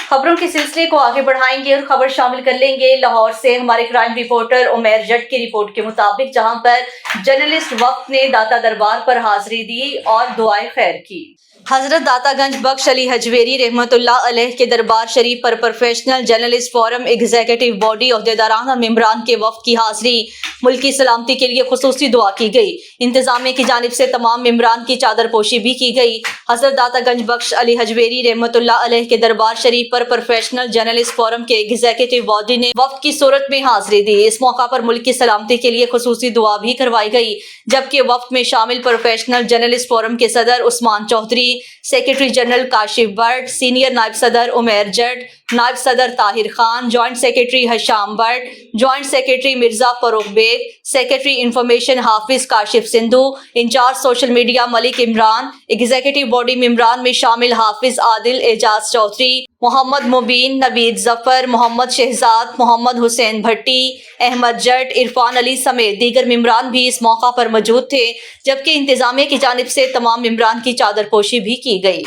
خبروں کے سلسلے کو آگے بڑھائیں گے اور خبر شامل کر لیں گے لاہور سے ہمارے کرائم رپورٹر عمیر جٹ کی رپورٹ کے مطابق، جہاں پر جرنلسٹ وقت نے داتا دربار پر حاضری دی اور دعائے خیر کی۔ حضرت داتا گنج بخش علی حجویری رحمۃ اللہ علیہ کے دربار شریف پر professional journalist forum executive body عہدیداران اور ممبران کے وفد کی حاضری، ملکی سلامتی کے لیے خصوصی دعا کی گئی۔ انتظامیہ کی جانب سے تمام ممبران کی چادر پوشی بھی کی گئی۔ حضرت داتا گنج بخش علی حجویری رحمۃ اللہ علیہ کے دربار شریف پر پروفیشنل جرنلسٹ فورم کے ایگزیکٹو باڈی نے وفد کی صورت میں حاضری دی۔ اس موقع پر ملک کی سلامتی کے لیے خصوصی دعا بھی کروائی گئی، جبکہ وفد میں شامل پروفیشنل جرنلسٹ فورم کے صدر Usman Chaudhry, secretary general Kashif Butt, senior نائب صدر عمیر جٹ، نائب صدر Tahir Khan, joint secretary Hisham Butt, joint secretary Mirza Farrukh Baig, secretary information Hafiz Kashif Sandhu, incharge social media Malik Imran, executive body ممبران میں شامل حافظ عادل اعجاز چودھری، محمد مبین، نوید ظفر، محمد شہزاد، محمد حسین بھٹی، احمد جٹ، عرفان علی سمیت دیگر ممبران بھی اس موقع پر موجود تھے، جبکہ انتظامیہ کی جانب سے تمام ممبران کی چادر پوشی بھی کی گئی۔